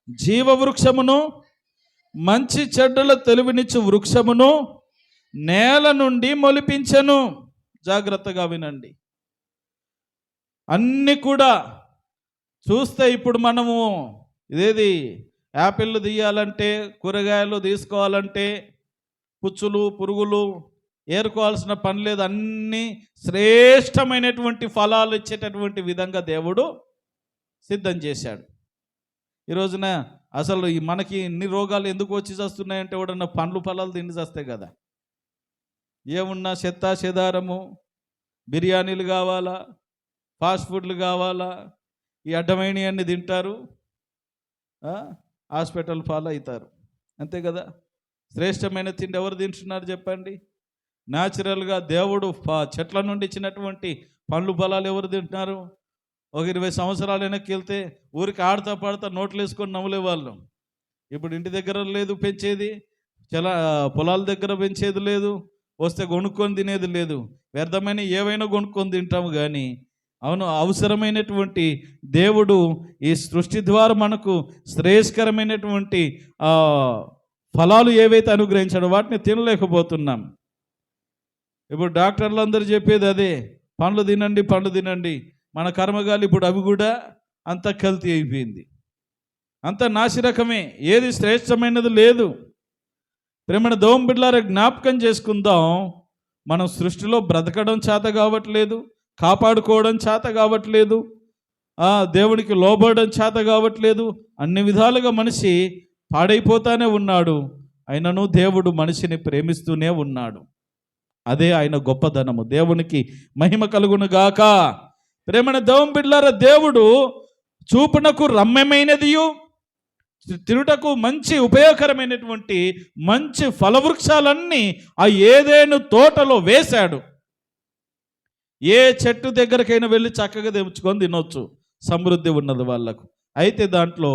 జీవవృక్షమును, మంచి చెడ్డల తెలివినిచ్చు వృక్షమును నేల నుండి మొలిపించెను. జాగ్రత్తగా వినండి. అన్నీ కూడా చూస్తే ఇప్పుడు మనము ఇదేది యాపిళ్ళు తీయాలంటే, కూరగాయలు తీసుకోవాలంటే పుచ్చులు పురుగులు ఏరుకోవాల్సిన పని లేదు. అన్నీ శ్రేష్టమైనటువంటి ఫలాలు ఇచ్చేటటువంటి విధంగా దేవుడు సిద్ధం చేశాడు. ఈ రోజున అసలు మనకి ఇన్ని రోగాలు ఎందుకు వచ్చి వస్తున్నాయంటే, ఎవడన్నా పండ్లు ఫలాలు తిండి వస్తాయి కదా. ఏమున్నా చెత్త చెదారము, బిర్యానీలు కావాలా, ఫాస్ట్ ఫుడ్లు కావాలా, ఈ అడ్డమైనవన్నీ తింటారు, హాస్పిటల్ ఫాలో అవుతారు. అంతే కదా. శ్రేష్టమైన తిండి ఎవరు తింటున్నారు చెప్పండి? న్యాచురల్గా దేవుడు చెట్ల నుండి ఇచ్చినటువంటి పండ్లు ఫలాలు ఎవరు తింటున్నారు? ఒక 20 సంవత్సరాలు వెనక్కి వెళ్తే ఊరికి ఆడతా పాడుతా నోట్లు వేసుకొని నవ్వులే వాళ్ళు. ఇప్పుడు ఇంటి దగ్గర లేదు పెంచేది, పొలాల దగ్గర పెంచేది లేదు, వస్తే కొనుక్కొని తినేది లేదు. వ్యర్థమైన ఏవైనా కొనుక్కొని తింటాము. కానీ అవును, అవసరమైనటువంటి దేవుడు ఈ సృష్టి ద్వారా మనకు శ్రేయస్కరమైనటువంటి ఫలాలు ఏవైతే అనుగ్రహించాడో వాటిని తినలేకపోతున్నాం. ఇప్పుడు డాక్టర్లు అందరూ చెప్పేది అదే, పండ్లు తినండి. మన కర్మగాలి ఇప్పుడు అవి కూడా అంత కల్తీ అయిపోయింది, అంత నాసిరకమే, ఏది శ్రేష్టమైనది లేదు. ప్రేమణ దేవుని బిడ్డలారా, జ్ఞాపకం చేసుకుందాం. మనం సృష్టిలో బ్రతకడం చేత కావట్లేదు, కాపాడుకోవడం చేత కావట్లేదు, దేవునికి లోబడడం చేత కావట్లేదు. అన్ని విధాలుగా మనిషి పాడైపోతానే ఉన్నాడు. అయినను దేవుడు మనిషిని ప్రేమిస్తూనే ఉన్నాడు. అదే ఆయన గొప్పదనము. దేవునికి మహిమ కలుగును గాక. ప్రేమణ దేవుని బిడ్డలారా, దేవుడు చూపునకు రమ్యమైనదియు తినుటకు మంచి ఉపయోగకరమైనటువంటి మంచి ఫలవృక్షాలన్నీ ఆ ఏదేను తోటలో వేశాడు. ఏ చెట్టు దగ్గరకైనా వెళ్ళి చక్కగా తెచ్చుకొని తినొచ్చు, సమృద్ధి ఉన్నది వాళ్ళకు. అయితే దాంట్లో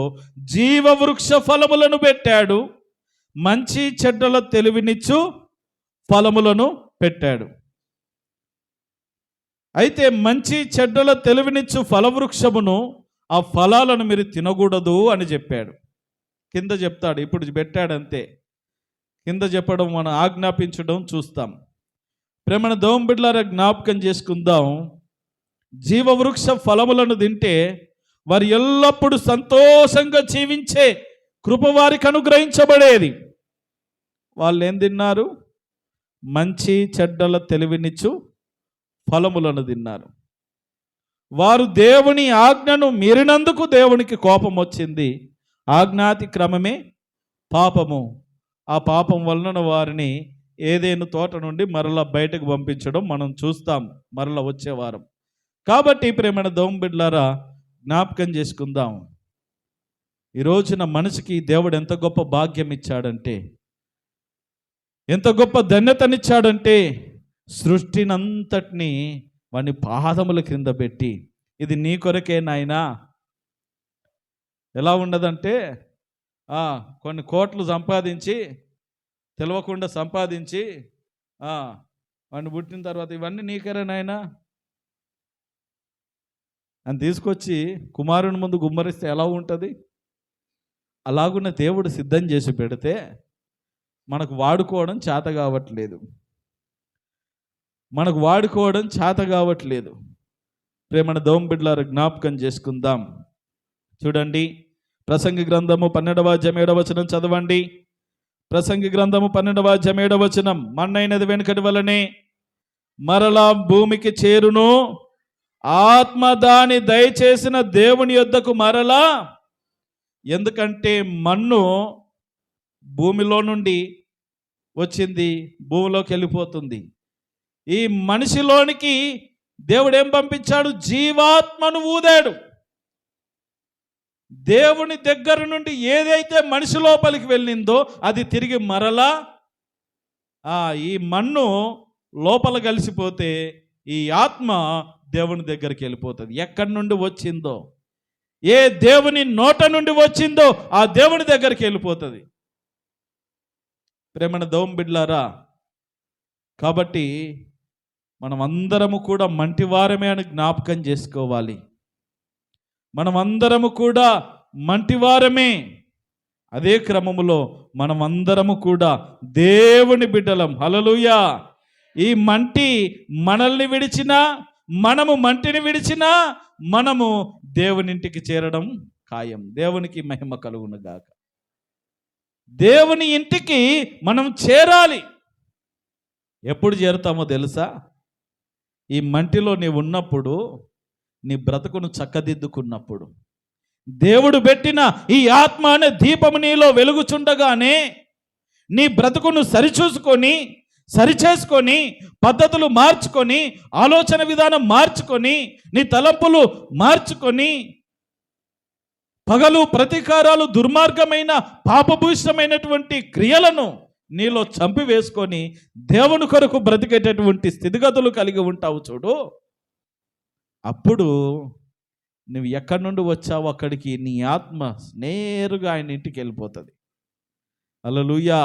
జీవవృక్ష ఫలములను పెట్టాడు, మంచి చెడ్డల తెలివినిచ్చు ఫలములను పెట్టాడు. అయితే మంచి చెడ్డల తెలివినిచ్చు ఫలవృక్షమును, ఆ ఫలాలను మీరు తినకూడదు అని చెప్పాడు. కింద చెప్తాడు, ఇప్పుడు పెట్టాడంతే. కింద చెప్పడం మనం ఆజ్ఞాపించడం చూస్తాం. ప్రేమన దేవుని బిడ్డలారా, జ్ఞాపకం చేసుకుందాం. జీవవృక్ష ఫలములను తింటే వారు ఎల్లప్పుడూ సంతోషంగా జీవించే కృప వారికి అనుగ్రహించబడేది. వాళ్ళు ఏం తిన్నారు? మంచి చెడ్డల తెలివినిచ్చు ఫలములను తిన్నారు. వారు దేవుని ఆజ్ఞను మీరినందుకు దేవునికి కోపం వచ్చింది. ఆజ్ఞాతిక్రమమే పాపము. ఆ పాపం వలన వారిని ఏదేను తోట నుండి మరలా బయటకు పంపించడం మనం చూస్తాం మరలా వచ్చే వారం. కాబట్టి ప్రేమైన దేవుని బిడ్డలారా, జ్ఞాపకం చేసుకుందాం. ఈ రోజున మనిషికి దేవుడు ఎంత గొప్ప భాగ్యం ఇచ్చాడంటే, ఎంత గొప్ప ధన్యతనిచ్చాడంటే, సృష్టినంతటినీ వాని పాదముల క్రింద పెట్టి, ఇది నీ కొరకే నాయనా. ఎలా ఉండదంటే, కొన్ని కోట్లు సంపాదించి, తెలవకుండా సంపాదించి, వాడిని పుట్టిన తర్వాత ఇవన్నీ నీకరే నాయనా అని తీసుకొచ్చి కుమారుని ముందు గుమ్మరిస్తే ఎలా ఉంటుంది? అలాగున్న దేవుడు సిద్ధం చేసి పెడితే మనకు వాడుకోవడం చేత కావట్లేదు. ప్రేమన దేవుని బిడ్డలారా, జ్ఞాపకం చేసుకుందాం. చూడండి, ప్రసంగి గ్రంథము 12:7 చదవండి. ప్రసంగి గ్రంథము 12:7, మన్నైనది వెనుకటి వలనే మరలా భూమికి చేరును, ఆత్మ దాని దయచేసిన దేవుని యొద్దకు మరలా. ఎందుకంటే మన్ను భూమిలో నుండి వచ్చింది, భూమిలోకి వెళ్ళిపోతుంది. ఈ మనిషిలోనికి దేవుడు ఏం పంపించాడు? జీవాత్మను ఊదాడు. దేవుని దగ్గర నుండి ఏదైతే మనిషి లోపలికి వెళ్ళిందో అది తిరిగి మరలా ఈ మన్ను లోపల కలిసిపోతే ఈ ఆత్మ దేవుని దగ్గరికి వెళ్ళిపోతుంది. ఎక్కడి నుండి వచ్చిందో, ఏ దేవుని నోట నుండి వచ్చిందో ఆ దేవుని దగ్గరికి వెళ్ళిపోతుంది. ప్రేమన దేవుని బిడ్డలారా, కాబట్టి మనం అందరము కూడా మంటివారమే అని జ్ఞాపకం చేసుకోవాలి. మనమందరము కూడా మంటివారమే. అదే క్రమములో మనమందరము కూడా దేవుని బిడ్డలం. హల్లెలూయా. ఈ మంటి మనల్ని విడిచినా, మనము మంటిని విడిచినా, మనము దేవునింటికి చేరడం ఖాయం. దేవునికి మహిమ కలుగును గాక. దేవుని ఇంటికి మనం చేరాలి. ఎప్పుడు చేరుతామో తెలుసా? ఈ మంటిలో నీవు ఉన్నప్పుడు, నీ బ్రతుకును చక్కదిద్దుకున్నప్పుడు, దేవుడు పెట్టిన ఈ ఆత్మ అనే దీపము నీలో వెలుగుచుండగానే నీ బ్రతుకును సరిచేసుకొని పద్ధతులు మార్చుకొని, ఆలోచన విధానం మార్చుకొని, నీ తలంపులు మార్చుకొని, పగలు ప్రతీకారాలు, దుర్మార్గమైన పాపభూషితమైనటువంటి క్రియలను నీలో చంపివేసుకొని దేవుని కొరకు బ్రతికేటటువంటి స్థితిగతులు కలిగి ఉంటావు చూడు. అప్పుడు నువ్వు ఎక్కడి నుండి వచ్చావు అక్కడికి నీ ఆత్మ నేరుగా ఆయన ఇంటికి వెళ్ళిపోతుంది. హల్లెలూయా.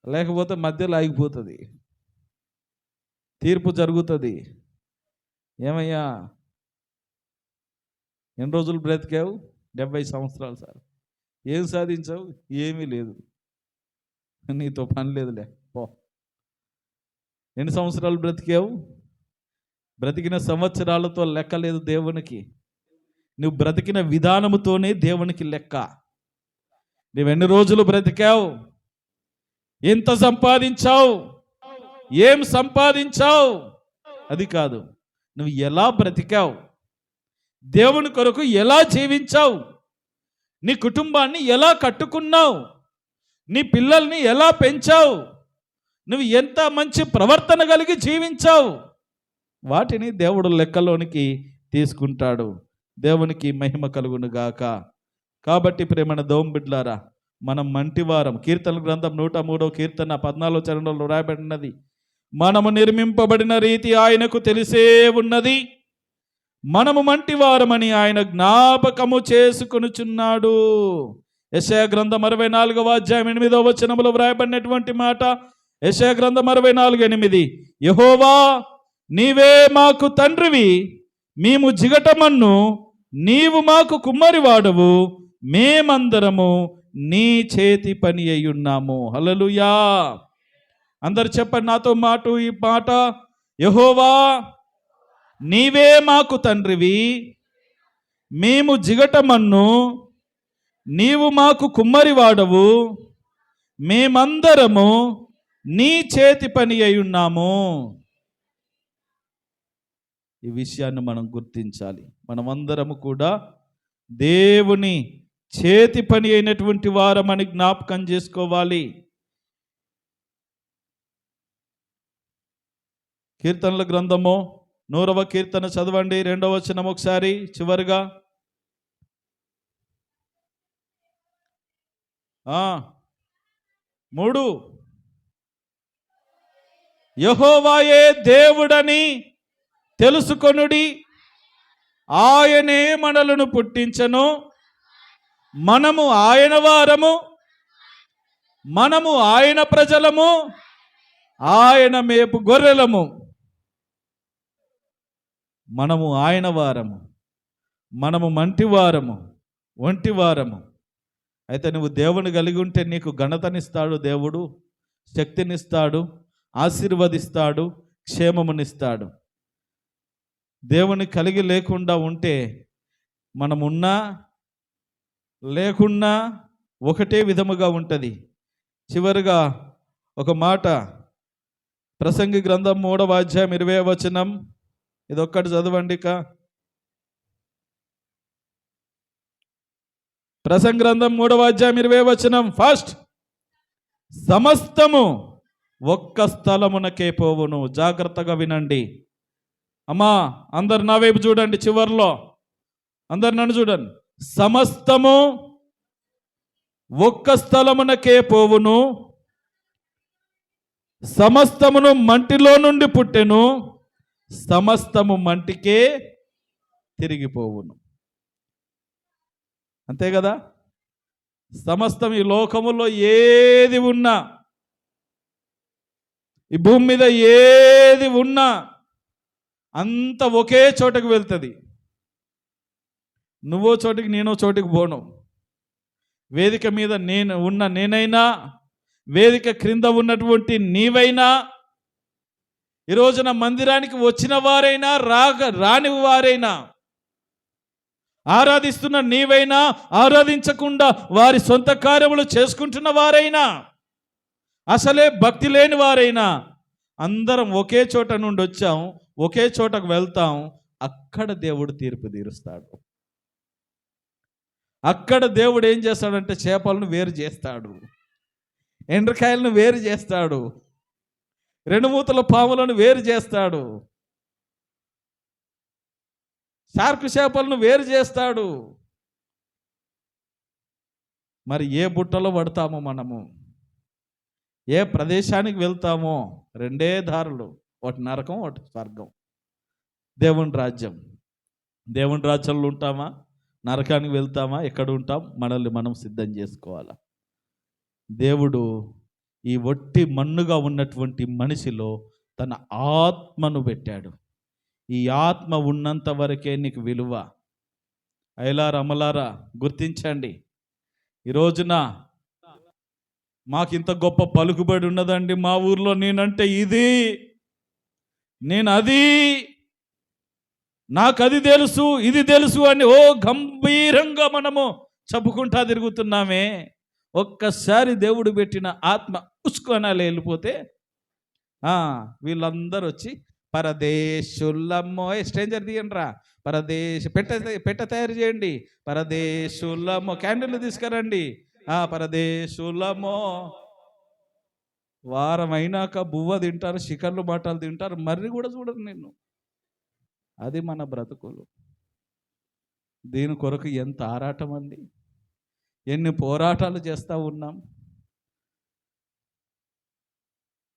లేకపోతే మధ్యలో ఆగిపోతుంది, తీర్పు జరుగుతుంది. ఏమయ్యా, ఎన్ని రోజులు బ్రతికావు? 70 సంవత్సరాలు సార్. ఏం సాధించావు? ఏమీ లేదు, నీతో పని లేదులే పో. ఎన్ని సంవత్సరాలు బ్రతికావు? బ్రతికిన సంవత్సరాలతో లెక్క లేదు దేవునికి. నువ్వు బ్రతికిన విధానముతోనే దేవునికి లెక్క. నువ్వెన్ని రోజులు బ్రతికావు? ఎంత సంపాదించావు? ఏం సంపాదించావు? అది కాదు, నువ్వు ఎలా బ్రతికావు, దేవుని కొరకు ఎలా జీవించావు, నీ కుటుంబాన్ని ఎలా కట్టుకున్నావు, నీ పిల్లల్ని ఎలా పెంచావు, నువ్వు ఎంత మంచి ప్రవర్తన కలిగి జీవించావు, వాటిని దేవుడు లెక్కలోనికి తీసుకుంటాడు. దేవునికి మహిమ కలుగును గాక. కాబట్టి ప్రేమన దేవుని బిడ్డలారా, మనం మంటివారం. కీర్తన గ్రంథం 103వ కీర్తన 14వ చరణంలో రాయబడినది, మనము నిర్మింపబడిన రీతి ఆయనకు తెలిసే ఉన్నది, మనము మంటివారమని ఆయన జ్ఞాపకము చేసుకొనుచున్నాడు. యెషయా గ్రంథం 64వ అధ్యాయం 8వ వచనములో వ్రాయబడినటువంటి మాట, యెషయా గ్రంథం 64:8, యెహోవా నీవే మాకు తండ్రివి, మేము జిగటమన్ను, నీవు మాకు కుమ్మరివాడవు, మేమందరము నీ చేతి పని అయ్యున్నాము. హల్లెలూయా. అందరు చెప్పండి నాతో ఈ మాట, యెహోవా నీవే మాకు తండ్రివి, మేము జిగటమన్ను, నీవు మాకు కుమ్మరివాడవు, మేమందరము నీ చేతి పని అయ్యున్నాము. ఈ విషయాన్ని మనం గుర్తించాలి. మనమందరము కూడా దేవుని చేతి పని అయినటువంటి వారమని జ్ఞాపకం చేసుకోవాలి. కీర్తనల గ్రంథము 100వ కీర్తన చదవండి, 2వ వచనం ఒకసారి చివరిగా. 3, యెహోవాయే దేవుడని తెలుసుకొనుడి, ఆయనే మనలను పుట్టించెను, మనము ఆయన వారము, మనము ఆయన ప్రజలము, ఆయన మేపు గొర్రెలము. మనము ఆయన వారము, మనము మంటివారము, ఒంటివారము. అయితే నువ్వు దేవుని కలిగి ఉంటే నీకు ఘనతనిస్తాడు దేవుడు, శక్తినిస్తాడు, ఆశీర్వదిస్తాడు, క్షేమమునిస్తాడు. దేవుని కలిగి లేకుండా ఉంటే మనమున్నా లేకున్నా ఒకటే విధముగా ఉంటుంది. చివరిగా ఒక మాట, ప్రసంగి గ్రంథం 3వ అధ్యాయం 20వ వచనం, ఇదొక్కటి చదవండి. ప్రసంగి గ్రంథం 3వ అధ్యాయం 20వ వచనం. ఫస్ట్, సమస్తము ఒక్క స్థలమునకే పోవును. జాగ్రత్తగా వినండి అమ్మా, అందరు నా వైపు చూడండి, చివర్లో అందరు నన్ను చూడండి. సమస్తము ఒక్క స్థలమునకే పోవును, సమస్తమును మంటిలో నుండి పుట్టెను, సమస్తము మంటికే తిరిగిపోవును. అంతే కదా. సమస్తం ఈ లోకములో ఏది ఉన్నా, ఈ భూమి మీద ఏది ఉన్నా అంత ఒకే చోటకు వెళ్తుంది. నువ్వో చోటికి నేనో చోటికి పోను. వేదిక మీద నేనైనా, వేదిక క్రింద ఉన్నటువంటి నీవైనా, ఈ రోజున మందిరానికి వచ్చిన వారైనా రాని వారైనా, ఆరాధిస్తున్న నీవైనా, ఆరాధించకుండా వారి సొంత కార్యములు చేసుకుంటున్న వారైనా, అసలే భక్తి లేని వారైనా, అందరం ఒకే చోట నుండి వచ్చాం, ఒకే చోటకు వెళ్తాం. అక్కడ దేవుడు తీర్పు తీరుస్తాడు. అక్కడ దేవుడు ఏం చేస్తాడంటే చేపలను వేరు చేస్తాడు, ఎండ్రకాయలను వేరు చేస్తాడు, 2 మూతల పాములను వేరు చేస్తాడు, షార్క్ చేపలను వేరు చేస్తాడు. మరి ఏ బుట్టలో పడతామో మనము, ఏ ప్రదేశానికి వెళ్తామో, 2 దారులు, ఒకటి నరకం, ఒకటి స్వర్గం. దేవుని రాజ్యం. దేవుని రాజ్యంలో ఉంటామా, నరకానికి వెళ్తామా? ఎక్కడ ఉంటాం? మనల్ని మనం సిద్ధం చేసుకోవాలా. దేవుడు ఈ ఒట్టి మన్నుగా ఉన్నటువంటి మనిషిలో తన ఆత్మను పెట్టాడు. ఈ ఆత్మ ఉన్నంత వరకే నీకు విలువ. అయలారా అమలారా గుర్తించండి. ఈ రోజున మాకింత గొప్ప పలుకుబడి ఉన్నదండి మా ఊర్లో, నేనంటే ఇది, నేను అది, నాకు అది తెలుసు, ఇది తెలుసు అని గంభీరంగా మనము చెప్పుకుంటా తిరుగుతున్నామే. ఒక్కసారి దేవుడు పెట్టిన ఆత్మ ఉసుకొనాలి వెళ్ళిపోతే వీళ్ళందరూ వచ్చి పరదేశులమ్మో, స్ట్రేంజర్ తీయండిరా, పెట్ట తయారు చేయండి, పరదేశులమ్మో, క్యాండిల్ తీసుకురండి, పరదేశులమ్మో. వారం అయినాక బువ్వ తింటారు, చికెన్లు బాటలు తింటారు, మర్రి కూడా చూడరు నిన్ను. అది మన బ్రతుకులు. దీని కొరకు ఎంత ఆరాటం అండి, ఎన్ని పోరాటాలు చేస్తూ ఉన్నాం,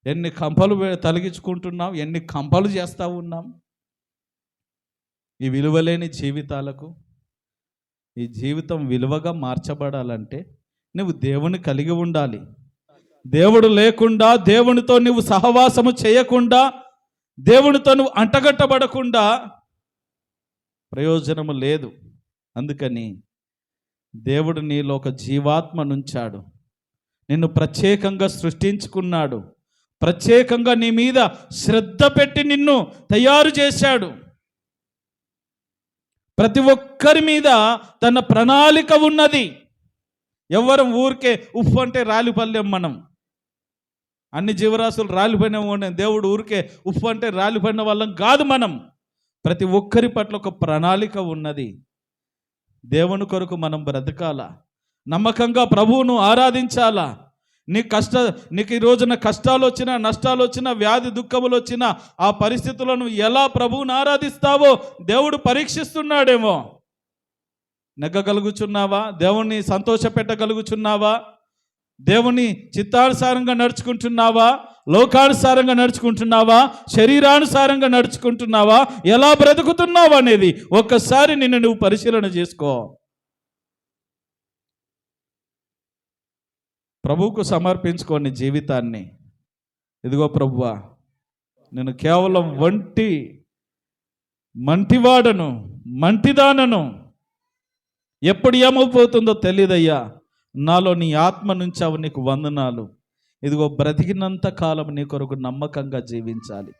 ఎన్ని కంపలు తొలగించుకుంటున్నాం, ఎన్ని కంపలు చేస్తూ ఉన్నాం. ఈ విలువలేని జీవితాలకు ఈ జీవితం విలువగా మార్చబడాలంటే నువ్వు దేవుని కలిగి ఉండాలి. దేవుడు లేకుండా, దేవునితో నువ్వు సహవాసము చేయకుండా, దేవునితో నువ్వు అంటగట్టబడకుండా ప్రయోజనము లేదు. అందుకని దేవుడు నీలో ఒక జీవాత్మ నుంచాడు, నిన్ను ప్రత్యేకంగా సృష్టించుకున్నాడు, ప్రత్యేకంగా నీ మీద శ్రద్ధ పెట్టి నిన్ను తయారు చేశాడు. ప్రతి ఒక్కరి మీద తన ప్రణాళిక ఉన్నది. ఎవరు ఊరికే ఉప్పు అంటే రాలిపల్లెం. మనం అన్ని జీవరాశులు రాలిపోయిన దేవుడు ఊరికే ఉప్పు అంటే రాలిపోయిన వాళ్ళం కాదు. మనం ప్రతి ఒక్కరి పట్ల ఒక ప్రణాళిక ఉన్నది. దేవుని కొరకు మనం బ్రతకాలా, నమ్మకంగా ప్రభువును ఆరాధించాలా. నీకు ఈ రోజున కష్టాలు వచ్చినా, నష్టాలు వచ్చినా, వ్యాధి దుఃఖములు వచ్చినా, ఆ పరిస్థితులను ఎలా ప్రభువును ఆరాధిస్తావో దేవుడు పరీక్షిస్తున్నాడేమో. నెగ్గగలుగుచున్నావా? దేవుణ్ణి సంతోషపెట్టగలుగుచున్నావా? దేవుని చిత్తానుసారంగా నడుచుకుంటున్నావా? లోకానుసారంగా నడుచుకుంటున్నావా? శరీరానుసారంగా నడుచుకుంటున్నావా? ఎలా బ్రతుకుతున్నావా అనేది ఒక్కసారి నిన్ను నువ్వు పరిశీలన చేసుకో. ప్రభువుకు సమర్పించుకోని జీవితాన్ని. ఇదిగో ప్రభువా, నేను కేవలం మంటివాడను, మంటిదానను. ఎప్పుడు ఏమైపోతుందో తెలియదయ్యా. నాలో నీ ఆత్మ నుంచావు, నీకు వందనాలు. ఇదిగో బ్రతికినంత కాలం నీ కొరకు నమ్మకంగా జీవించాలి.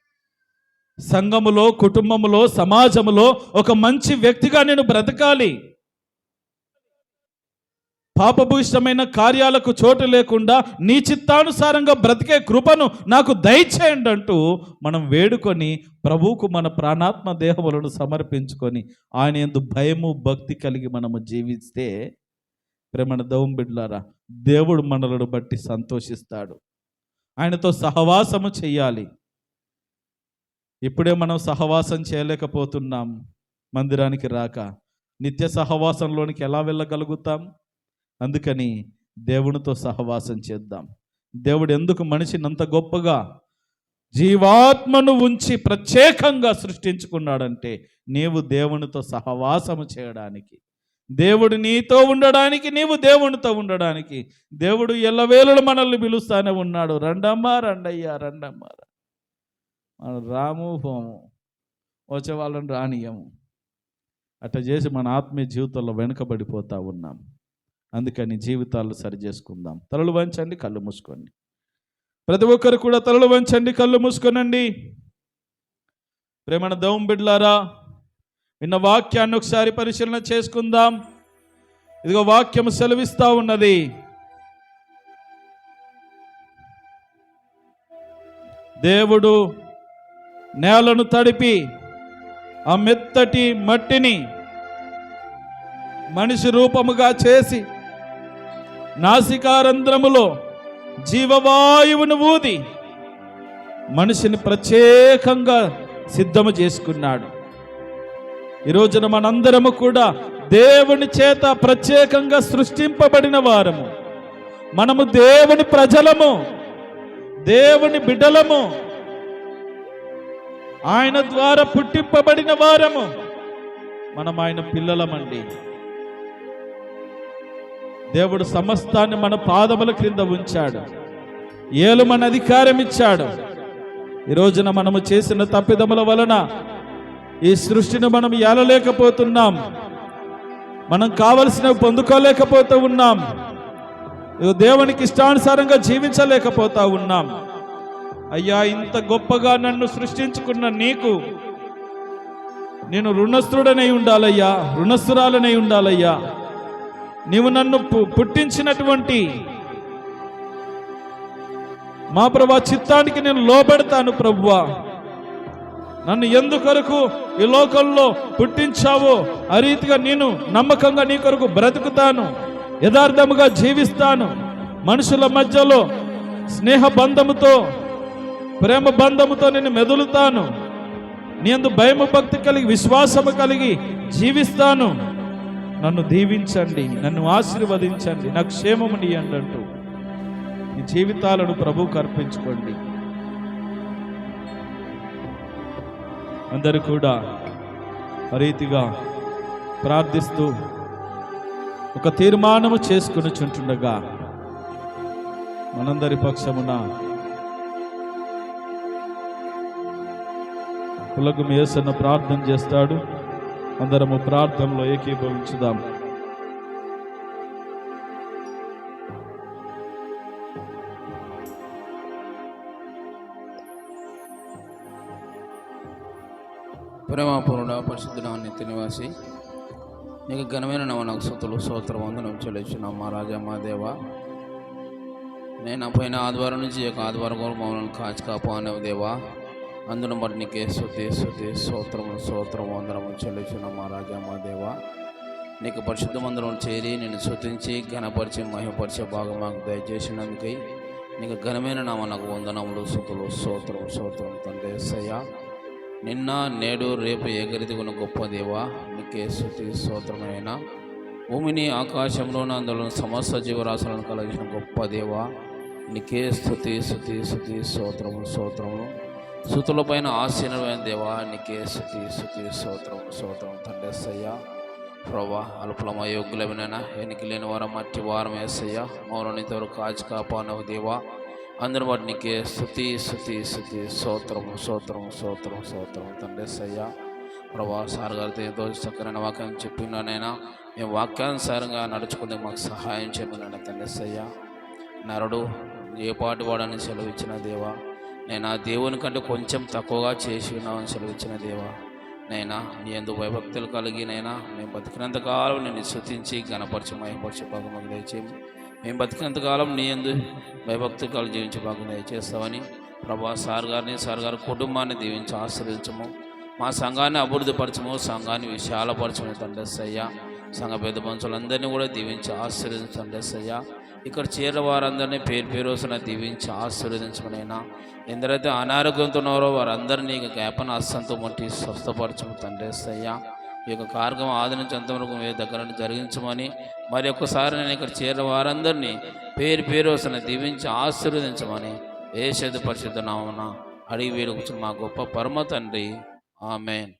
సంఘములో, కుటుంబములో, సమాజములో ఒక మంచి వ్యక్తిగా నేను బ్రతకాలి. పాపభూయిష్టమైన కార్యాలకు చోటు లేకుండా నీ చిత్తానుసారంగా బ్రతికే కృపను నాకు దయచేయండి అంటూ మనం వేడుకొని ప్రభువుకు మన ప్రాణాత్మ దేహములను సమర్పించుకొని ఆయన యందు భయము భక్తి కలిగి మనము జీవిస్తే, ప్రేమన దేవుని బిడ్డలారా, దేవుడు మనలను బట్టి సంతోషిస్తాడు. ఆయనతో సహవాసము చెయ్యాలి. ఇప్పుడే మనం సహవాసం చేయలేకపోతున్నాం. మందిరానికి రాక నిత్య సహవాసంలోనికి ఎలా వెళ్ళగలుగుతాం? అందుకని దేవునితో సహవాసం చేద్దాం. దేవుడు ఎందుకు మనిషిని అంత గొప్పగా జీవాత్మను ఉంచి ప్రత్యేకంగా సృష్టించుకున్నాడంటే, నీవు దేవునితో సహవాసము చేయడానికి, దేవుడు నీతో ఉండడానికి, నీవు దేవునితో ఉండడానికి. దేవుడు ఎల్లవేళలు మనల్ని పిలుస్తానే ఉన్నాడు. రండమ్మా, రండయ్యా, రండమ్మా. మన రాము పోము, వచ్చే వాళ్ళని రానియము. అట్లా చేసి మన ఆత్మీయ జీవితంలో వెనుకబడిపోతూ ఉన్నాం. అందుకని జీవితాలు సరి చేసుకుందాం. తలలు వంచండి, కళ్ళు మూసుకోండి. ప్రతి ఒక్కరు కూడా తలలు వంచండి, కళ్ళు మూసుకోనండి. ప్రేమన దేవుని బిడ్డలారా, విన్న వాక్యాన్ని ఒకసారి పరిశీలన చేసుకుందాం. ఇదిగో వాక్యం సెలవిస్తా ఉన్నది, దేవుడు నేలను తడిపి ఆ మెత్తటి మట్టిని మనిషి రూపముగా చేసి నాసికారంధ్రములో జీవవాయువును ఊది మనిషిని ప్రత్యేకంగా సిద్ధము చేసుకున్నాడు. ఈరోజున మనందరము కూడా దేవుని చేత ప్రత్యేకంగా సృష్టింపబడిన వారము. మనము దేవుని ప్రజలము, దేవుని బిడ్డలము, ఆయన ద్వారా పుట్టింపబడిన వారము. మనం ఆయన పిల్లలమండి. దేవుడు సమస్తాన్ని మన పాదముల క్రింద ఉంచాడు. ఏలు మన అధికారం ఇచ్చాడు. ఈ రోజున మనము చేసిన తప్పిదముల వలన ఈ సృష్టిని మనం ఏలలేకపోతున్నాం. మనం కావలసినవి పొందుకోలేకపోతూ ఉన్నాం. దేవునికి ఇష్టానుసారంగా జీవించలేకపోతా ఉన్నాం. అయ్యా, ఇంత గొప్పగా నన్ను సృష్టించుకున్న నీకు నేను రుణస్థుడనై ఉండాలయ్యా, రుణస్థురాలనై ఉండాలయ్యా. నీవు నన్ను పుట్టించినటువంటి మా ప్రభువా చిత్తానికి నేను లోబడతాను. ప్రభువా, నన్ను ఎందుకొరకు ఈ లోకంలో పుట్టించావో ఆ రీతిగా నేను నమ్మకంగా నీ కొరకు బ్రతుకుతాను, యథార్థముగా జీవిస్తాను. మనుషుల మధ్యలో స్నేహ బంధముతో, ప్రేమ బంధముతో నేను మెదులుతాను. నీ యందు భయము భక్తి కలిగి, విశ్వాసము కలిగి జీవిస్తాను. నన్ను దీవించండి, నన్ను ఆశీర్వదించండి, నాకు క్షేమము నీయండి అంటూ ఈ జీవితాలను ప్రభువుకు అర్పించుకోండి. అందరూ కూడా రీతిగా ప్రార్థిస్తూ ఒక తీర్మానము చేసుకుని చుంటుండగా మనందరి పక్షమున పులగు యేసన్న ప్రార్థన చేస్తాడు. అందరము ప్రార్థనలో ఏకీభవించుదాం. ప్రేమపూర్ణ పరిశుద్ధుడ నిత్య నివాసి నీకు ఘనమైన నాకు స్తుతులు స్తోత్రం వందనం చెల్లించున్నాం మా రాజా మా దేవ. నేను పోయిన ఆదివారం నుంచి ఈ ఆదివారం కూడా మమ్మల్ని కాచి కాపానవు దేవా. అందును బట్టి నీకే స్తుతి స్తోత్రం వందనం చెల్లించున్నాం మా రాజా మా దేవ. నీకు పరిశుద్ధ మందిరం చేరి నేను స్తుతించి ఘనపరిచి మహిమపరిచే భాగం మాకు దయచేసినందుకై నీకు ఘనమైన నాకు వందనములు స్తుతులు స్తోత్రం తండ్రి యేసయ్యా. నిన్న నేడు రేపు ఏకరీతిగా గొప్ప దేవా నీకే స్తుతి స్తోత్రమైన భూమిని ఆకాశంలోన అందులో సమస్త జీవరాశులను కలిగిన గొప్ప దేవా నీకే స్తుతి స్తోత్రము స్తుతుల పైన ఆసీనమైన దేవా నీకే స్తుతి స్తోత్రం తండ్రి యేసయ్యా. ప్రభా అల్పలమ యోగ్యులమైనా ఎనికి లేని వారం మట్టి వారం యేసయ్యా మౌననితోరు కాచి కాపానవు దేవా. అందరి బట్టి నీకే స్తుతి స్తోత్రం తండ్రి యేసయ్యా. ప్రభా సార్ గారితో ఎంతో చక్కనైన వాక్యం చెప్పినానైనా మేము వాక్యానుసారంగా నడుచుకుంటే మాకు సహాయం చేయమని తండ్రి యేసయ్యా. నరుడు ఏ పాటి వాడని సెలవిచ్చిన దేవా, నేను ఆ దేవుని కంటే కొంచెం తక్కువగా చేసి ఉన్నామని సెలవిచ్చిన దేవా. నైనా నీ ఎందు భయభక్తులు కలిగి నైనా మేము బతికినంతకాలం నేను స్తుతించి ఘనపరిచి మహిమపరిచే భాగం మాకు దయచేయండి. మేము బతికినంతకాలం నీ ఎందు భయభక్తులు కలిగి జీవించే భాగం దయచేస్తామని ప్రభా సార్ గారి కుటుంబాన్ని దీవించి ఆశీర్వదించము. మా సంఘాన్ని అభివృద్ధిపరచము, సంఘాన్ని విశాలపరచము తండ్రి యేసయ్యా. సంఘ పెద్ద మనుషులందరినీ కూడా దీవించి ఆశీర్వదించు తండ్రి యేసయ్యా. ఇక్కడ చేరిన వారందరినీ పేరు రోజున దీవించి ఆశీర్వదించమనైనా. ఎందరైతే అనారోగ్యంతో ఉన్నారో వారందరినీ జ్ఞాపన హస్తంతో ముట్టి స్వస్థపరచము తండ్రి యేసయ్యా. ఈ యొక్క కార్యక్రమం ఆది నుంచి అంతవరకు మీ దగ్గర నుండి జరిగించమని మరి ఒక్కసారి నేను ఇక్కడ చేరిన వారందరినీ పేరు రోజున దీవించి ఆశీర్వదించమని యేసు పరిశుద్ధ నామమున అడిగి వేడుకొచ్చిన మా గొప్ప పరమ తండ్రి. ఆమేన్.